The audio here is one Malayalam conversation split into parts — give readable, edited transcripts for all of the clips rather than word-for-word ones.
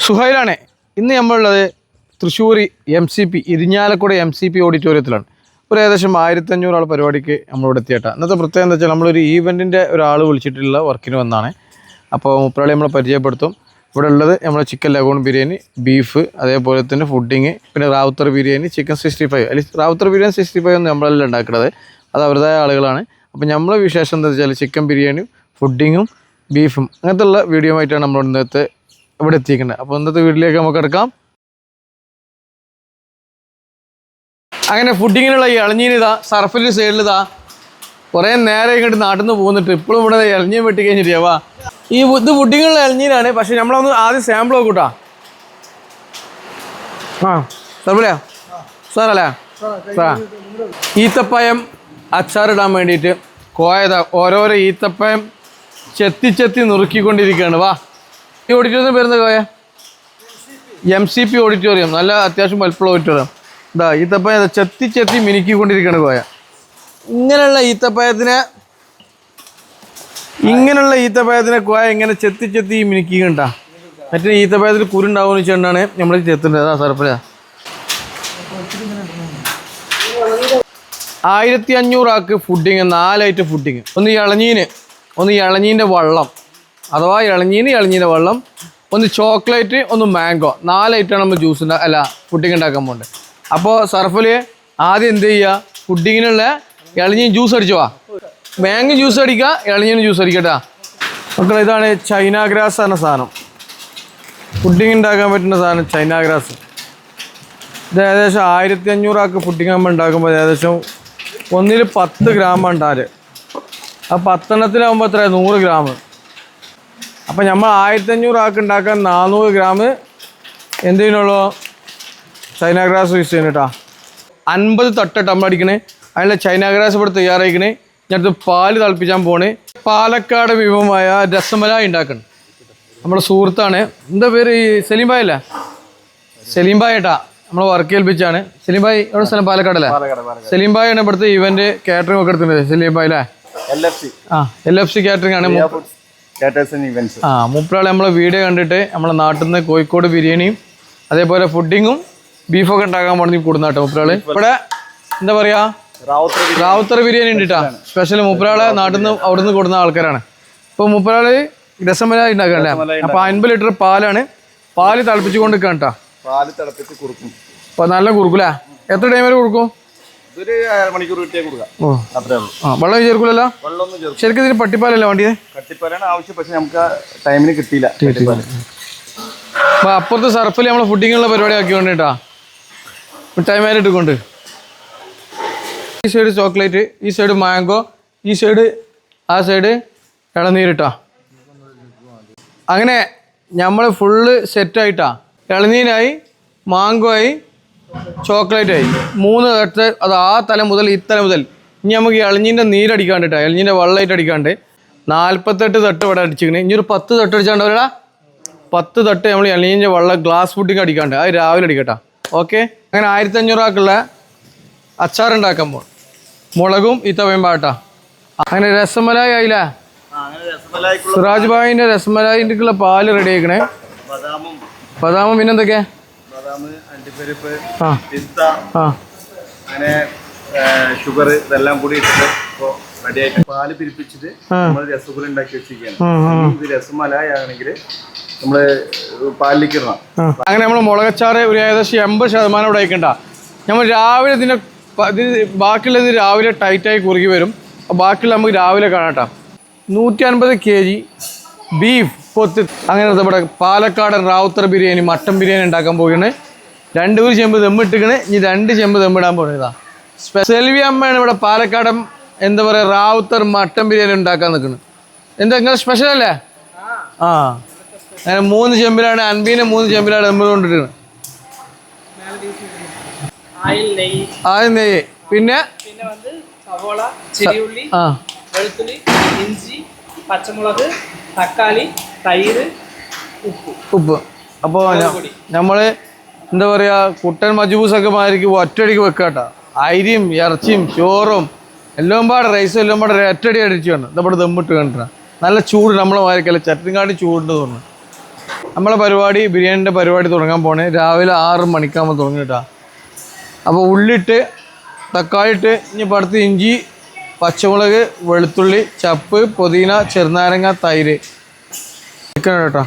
സുഹൈലാണ്. ഇന്ന് നമ്മളുള്ളത് തൃശ്ശൂർ MCP ഇരിഞ്ഞാലക്കുട MCP ഓഡിറ്റോറിയത്തിലാണ്. ഒരു ഏകദേശം 1500 ആൾ പരിപാടിക്ക് നമ്മളിവിടെ എത്തിയേട്ടാ. ഇന്നത്തെ പ്രത്യേകത എന്താ വെച്ചാൽ നമ്മളൊരു ഈവൻറ്റിൻ്റെ ഒരാൾ വിളിച്ചിട്ടുള്ള വർക്കിന് വന്നാണ്. അപ്പോൾ മുപ്പരാളെ നമ്മളെ പരിചയപ്പെടുത്തും. ഇവിടെ ഉള്ളത് നമ്മളെ ചിക്കൻ ലഗോൺ ബിരിയാണി, ബീഫ്, അതേപോലെ തന്നെ ഫുഡിങ്, പിന്നെ റാവുത്തർ ബിരിയാണി, ചിക്കൻ 65. അല്ലെങ്കിൽ റാവുത്തർ ബിരിയാണി 65 ഒന്നും നമ്മളെല്ലാം ഉണ്ടാക്കുന്നത്, അത് അവരുടേതായ ആളുകളാണ്. അപ്പോൾ നമ്മളെ വിശേഷം എന്താ വെച്ചാൽ ചിക്കൻ ബിരിയാണിയും ഫുഡിങ്ങും ബീഫും അങ്ങനത്തെ ഉള്ള വീഡിയോ ആയിട്ടാണ് നമ്മൾ ഇന്നത്തെ ഇവിടെ എത്തിക്കുന്നത്. അപ്പോൾ ഇന്നത്തെ വീട്ടിലേക്ക് നമുക്ക് എടുക്കാം. അങ്ങനെ ഫുഡിങ്ങിനുള്ള ഈ ഇളഞ്ഞീനിതാ സർഫിൻ്റെ സൈഡിലിതാ കുറേ നേരം ഇങ്ങോട്ട് നാട്ടിൽ നിന്ന് പോകുന്നിട്ട് ഇപ്പോഴും ഇവിടെ ഇളഞ്ഞീൻ വെട്ടി കഴിഞ്ഞിട്ടാവാ. ഇത് ഫുഡിങ്ങുള്ള ഇളഞ്ഞീനാണ്. പക്ഷെ നമ്മളൊന്ന് ആദ്യം സാമ്പിൾ നോക്കൂട്ടാ. സർഫിലാ സാറല്ലേ സാ ഈത്തപ്പഴം അച്ചാറിടാൻ വേണ്ടിയിട്ട് കോയത ഓരോരോ ഈത്തപ്പഴം ചെത്തി നുറുക്കിക്കൊണ്ടിരിക്കുകയാണ്. വാ, ഈ ഓഡിറ്റോറിയം വരുന്ന കോയ MCP ഓഡിറ്റോറിയം, നല്ല അത്യാവശ്യം വലുപ്പമുള്ള ഓഡിറ്റോറിയം. ഇതാ ഈത്തപ്പഴം ചെത്തി മിനുക്കിക്കൊണ്ടിരിക്കുകയാണ് കോയ. ഇങ്ങനെയുള്ള ഈത്തപ്പഴത്തിനെ കോയ ഇങ്ങനെ ചെത്തി മിനുക്കിക്കണ്ടാ. മറ്റേ ഈത്തപ്പഴത്തിൽ കുരുണ്ടാവുമെന്ന് വെച്ചുകൊണ്ടാണ് നമ്മൾ ചെത്തുന്നത്. അതാ സർപ്പല 1500 ആൾക്ക് ഫുഡിങ്, 4 ഐറ്റം ഫുഡിങ്. ഒന്ന് ഇളഞ്ഞീൻ്റെ വെള്ളം, അഥവാ ഇളഞ്ഞീൻ്റെ വെള്ളം, ഒന്ന് ചോക്ലേറ്റ്, ഒന്ന് മാംഗോ. 4 ഐറ്റമാണ് നമ്മൾ ഫുഡിങ് ഉണ്ടാക്കാൻ പോകുന്നത്. അപ്പോൾ സർഫിൽ ആദ്യം എന്ത് ചെയ്യുക, ഫുഡിങ്ങിനുള്ള ഇളഞ്ഞീൻ ജ്യൂസ് അടിച്ചു വാ. മാംഗോ ജ്യൂസ് അടിക്കുക, ഇളഞ്ഞീന് ജ്യൂസ് അടിക്കട്ടാ മക്കളെ. ഇതാണ് ചൈന ഗ്രാസ് എന്ന സാധനം, ഫുഡിങ് ഉണ്ടാക്കാൻ പറ്റുന്ന സാധനം ചൈന ഗ്രാസ്. ഇത് ഏകദേശം 1500 ആൾക്ക് ഫുഡിങ് നമ്മൾ ഉണ്ടാക്കുമ്പോൾ ഏകദേശം 10 ഗ്രാം ഉണ്ടാല്. ആ 10 എണ്ണത്തിലാകുമ്പോൾ എത്ര 100 ഗ്രാം. അപ്പം നമ്മൾ 1500 ആൾക്ക് ഉണ്ടാക്കാൻ 400 ഗ്രാം എന്ത് ചെയ്യുന്നുള്ളൂ ചൈന ഗ്രാസ് യൂസ് ചെയ്യുന്നുട്ടാ. 50 തട്ടിട്ട് നമ്മൾ അടിക്കണേ. അതിനുള്ള ചൈന ഗ്രാസ് ഇവിടെ തയ്യാറായിക്കണേ. ഞാനത് പാല് തിളപ്പിച്ചാൻ പോണേ. പാലക്കാട് വിഭവമായ രസമലായി ഉണ്ടാക്കണം. നമ്മുടെ സുഹൃത്താണ്, എന്താ പേര്, ഈ സലീം ഭായ് അല്ലേ? സലീം ഭായ് ഏട്ടാ നമ്മൾ വർക്ക് ഏൽപ്പിച്ചാണ്. സലീം ഭായ് എവിടെ സ്ഥലം? പാലക്കാടല്ലേ? സലീം ഭായ് ആണ് ഇവിടുത്തെ ഇവന്റ് കാറ്ററിംഗ് ഒക്കെ എടുത്തിട്ടുണ്ട്. സലീം ഭായ് അല്ലേ? LFC കാറ്ററിംഗ് ആണ്. മുപ്പരാളെ നമ്മളെ വീഡിയോ കണ്ടിട്ട് നമ്മളെ നാട്ടിൽ നിന്ന് കോഴിക്കോട് ബിരിയാണിയും അതേപോലെ ഫുഡിങ്ങും ബീഫൊക്കെ ഉണ്ടാക്കാൻ പോകണം കൂടുന്നാട്ടോ മുപ്പരാള്. ഇവിടെ എന്താ പറയാ റാവുത്തർ ബിരിയാണി ഉണ്ട് കേട്ടാ, സ്പെഷ്യൽ. മുപ്പരാളെ നാട്ടിൽ നിന്ന് അവിടെ നിന്ന് കൊടുക്കുന്ന ആൾക്കാരാണ്. ഇപ്പോൾ മുപ്പരാള് രസമലായി ഉണ്ടാക്കണല്ലേ. അപ്പോൾ 50 ലിറ്റർ പാലാണ്. പാല് തിളപ്പിച്ചുകൊണ്ട് നിൽക്കാൻ കേട്ടാ. അപ്പോൾ നല്ല കുറുക്കൂലേ? എത്ര ടൈം വരെ കൊടുക്കും? വെള്ളം ചേർക്കൂലല്ലോ ശരിക്കും? ഇതിന് പട്ടിപ്പാലല്ലേ വേണ്ടിയത്? അപ്പോൾ അപ്പുറത്ത് സർഫിൽ നമ്മൾ ഫുഡിങ്ങുള്ള പരിപാടി ആക്കി വേണ്ടിട്ടാ ടൈം ആയിട്ട് കൊണ്ട്. ഈ സൈഡ് ചോക്ലേറ്റ്, ഈ സൈഡ് മാംഗോ, ഈ സൈഡ് ആ സൈഡ് ഇളനീരിട്ടാ. അങ്ങനെ നമ്മൾ ഫുള്ള് സെറ്റായിട്ടാ. ഇളനീരായി, മാംഗോ ആയി, ചോക്ലേറ്റ് ആയി. 3 തട്ട്. അത് ആ തല മുതൽ ഈ തല മുതൽ ഇനി നമുക്ക് ഇളഞ്ഞീൻ്റെ നീരടിക്കാണ്ടിട്ടാ, ഇളഞ്ഞീൻ്റെ വെള്ളമായിട്ട് അടിക്കാണ്ട് 48 തട്ട് ഇവിടെ അടിച്ചിങ്ങനെ. ഇനി ഒരു 10 തട്ട് അടിച്ചാണ്ട് അവരാ 10 തട്ട് നമ്മൾ ഇളഞ്ഞീൻ്റെ വെള്ളം ഗ്ലാസ് ഫുഡിങ് അടിക്കാണ്ട്. അത് രാവിലെ അടിക്കട്ടാ. ഓക്കെ. അങ്ങനെ 1500 ആക്കുള്ള അച്ചാറുണ്ടാക്കാൻ പോകും. മുളകും ഈത്തപ്പഴം പാട്ടാ. അങ്ങനെ രസമലായി ആയില്ലേ? സിറാജ് ഭായിൻ്റെ രസമലായിൻ്റെ പാല് റെഡി ആയിക്കണേ. ബദാമും പിന്നെന്തൊക്കെയാ? ഷുഗർ ഇതെല്ലാം കൂടി ഇട്ടിട്ട് റെഡിയായിട്ട് പാല് പിരിപ്പിച്ചിട്ട് നമ്മൾ രസഗുള ഉണ്ടാക്കി വെച്ചിരിക്കുകയാണ്. ഇത് രസമലായി ആണെങ്കിൽ നമ്മള് പാലിലേക്ക് ഇടണം. അങ്ങനെ നമ്മൾ മുളകച്ചാറ് ഒരു ഏകദേശം 80% ഇവിടെ അയക്കണ്ട. നമ്മൾ രാവിലെ ഇതിൻ്റെ ബാക്കിയുള്ളത് രാവിലെ ടൈറ്റായി കുറുകി വരും. ബാക്കിയുള്ള നമുക്ക് രാവിലെ കാണാം. 150 kg ബീഫ് പൊത്ത്. അങ്ങനെ നമ്മുടെ പാലക്കാടൻ റാവുത്തർ ബിരിയാണി, മട്ടൻ ബിരിയാണി ഉണ്ടാക്കാൻ പോവുകയാണ്. 2 ചെമ്പ് ദമ്മിട്ടിക്കണ്. ഇനി 2 ചെമ്പ് ദമ്മിടാൻ പോകുന്നതാ. സെൽവി അമ്മയാണ് ഇവിടെ പാലക്കാടൻ എന്താ പറയുക റാവുത്തർ മട്ടൻ ബിരിയാണി ഉണ്ടാക്കാൻ നിൽക്കുന്നത്. എന്താ നിങ്ങൾ സ്പെഷ്യൽ അല്ലേ? അങ്ങനെ 3 ചെമ്പിലാണ് അൻപീനെ 3 ചെമ്പിലാണ് ദമ്മ് കൊണ്ടിരിക്കുന്നത്. ആദ്യം നെയ്യ്, പിന്നെ സവോള, ചെറിയുള്ളി, വെളുത്തുള്ളി, ഇഞ്ചി, പച്ചമുളക്, തക്കാളി, തൈര്, ഉപ്പ്. അപ്പോൾ നമ്മൾ എന്താ പറയുക കുട്ടൻ മജ്ബൂസൊക്കെ മാതിരിക്കും ഒറ്റയടിക്ക് വെക്കാട്ടോ. അരിയും ഇറച്ചിയും ചോറും എല്ലാം പാടെ റൈസും എല്ലാം പാടെ ഒറ്റയടി അടിച്ചു വേണം. ഇതവിടെ ദമ്മിട്ട് കണ്ടിട്ടാ. നല്ല ചൂട് നമ്മളെ മാതിരിക്കല്ല, ചട്ടിനിക്കാട്ടി ചൂടുണ്ട് തോന്നുന്നു. നമ്മളെ പരിപാടി ബിരിയാണിൻ്റെ പരിപാടി തുടങ്ങാൻ പോണേ രാവിലെ 6 മണിക്കാകുമ്പോൾ തുടങ്ങിയിട്ടാ. അപ്പോൾ ഉള്ളിട്ട് തക്കാളി ഇട്ട് ഇനി അടുത്ത് ഇഞ്ചി പച്ചമുളക് വെളുത്തുള്ളി ചപ്പ് പുതിന ചെറുനാരങ്ങ തൈര് ചിക്കൻ കേട്ടോ.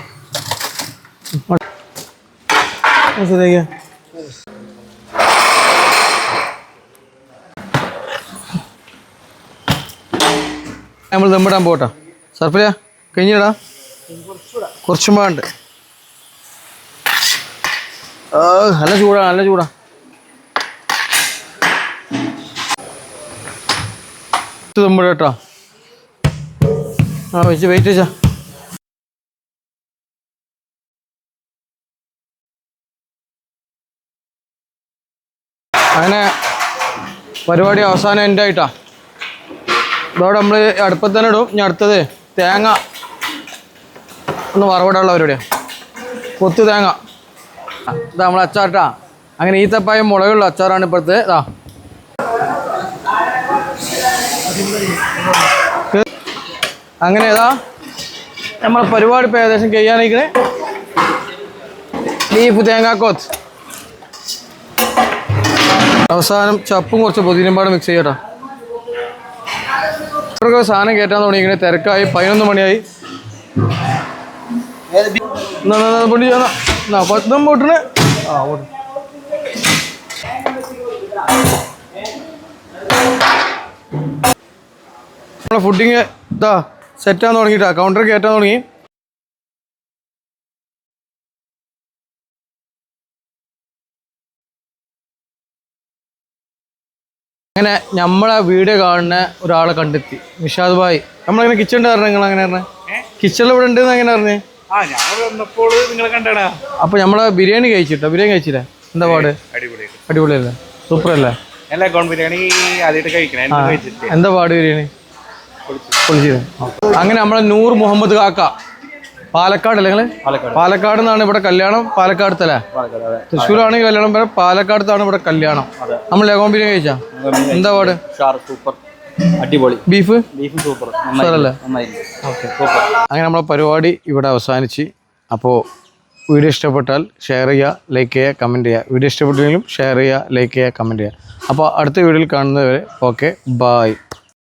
നമ്മൾ ദമ്മിടാൻ പോട്ടാ. സർപ്പില കഴിഞ്ഞിടാ കുറച്ചും പാണ്ട്. നല്ല ചൂടാ നല്ല ചൂടാ. ദമ്മിട കേട്ടോ. ആ വെച്ച് വെയിറ്റ് വെച്ചാ. അങ്ങനെ പരിപാടി അവസാനം എൻ്റെ ആയിട്ടാ. ഇതോടെ നമ്മൾ അടുപ്പത്ത് തന്നെ ഇടും. ഇനി അടുത്തത് തേങ്ങ ഒന്ന് വറവിടാനുള്ള പരിപാടിയാണ്. കൊത്ത് തേങ്ങ ഇതാ നമ്മൾ അച്ചാറിട്ടാ. അങ്ങനെ ഈത്തപ്പായും മുളകുള്ള അച്ചാറാണ് ഇപ്പോഴത്തെ. ഇതാ അങ്ങനെ ഏതാ നമ്മളെ പരിപാടി ഇപ്പോൾ ഏകദേശം കഴിയാനായിക്കണേ. ബീഫ് തേങ്ങാക്കോത്ത് അവസാനം ചപ്പും കുറച്ച് പുതിനയും പാടെ മിക്സ് ചെയ്യട്ടോ. ഇത്രയൊക്കെ സാധനം കയറ്റാൻ തുടങ്ങിയിരിക്കണേ. തിരക്കായി 11 മണിയായി. പൊട്ടും പൊട്ടണ്. ആ ഓട്ട് നമ്മളെ ഫുഡിങ് ഇതാ സെറ്റാൻ തുടങ്ങിയിട്ടാ. കൗണ്ടർ കയറ്റാൻ തുടങ്ങി. അങ്ങനെ നമ്മളെ വീഡിയോ കാണുന്ന ഒരാളെ കണ്ടെത്തി. നിഷാദ് ഭായ്. നമ്മളിങ്ങനെ കിച്ചണിൻ്റെ പറഞ്ഞ നിങ്ങൾ അങ്ങനെ പറഞ്ഞേ കിച്ചണിൽ ഇവിടെ ഉണ്ടെന്ന് എങ്ങനെ പറഞ്ഞേ? അപ്പൊ നമ്മളെ ബിരിയാണി കഴിച്ചിട്ടോ. ബിരിയാണി കഴിച്ചില്ലേ? എന്താ പാട്? അടിപൊളിയല്ലേ? സൂപ്പർ അല്ലേ? എന്താ പാട് ബിരിയാണി? അങ്ങനെ നമ്മളെ നൂർ മുഹമ്മദ് കാക്ക പാലക്കാട് അല്ലേ നിങ്ങള്? പാലക്കാട് നിന്നാണ് ഇവിടെ കല്യാണം. പാലക്കാടത്തല്ലേ? തൃശ്ശൂരാണെങ്കിൽ കല്യാണം പറയാം. പാലക്കാടത്താണ് ഇവിടെ കല്യാണം. നമ്മൾ ലഗോൺ ബിരിയാണി കഴിച്ചാ? എന്താ പാട്? അടിപൊളി. ബീഫ് സൂപ്പർ അല്ലേ? അങ്ങനെ നമ്മളെ പരിപാടി ഇവിടെ അവസാനിച്ച്. അപ്പോൾ വീഡിയോ ഇഷ്ടപ്പെട്ടാൽ ഷെയർ ചെയ്യുക, ലൈക്ക് ചെയ്യുക, കമൻറ്റ് ചെയ്യുക. വീഡിയോ ഇഷ്ടപ്പെട്ടില്ലെങ്കിലും ഷെയർ ചെയ്യുക, ലൈക്ക് ചെയ്യുക, കമൻറ്റ് ചെയ്യുക. അപ്പോൾ അടുത്ത വീഡിയോയിൽ കാണുന്നവരെ ഓക്കെ, ബായ്.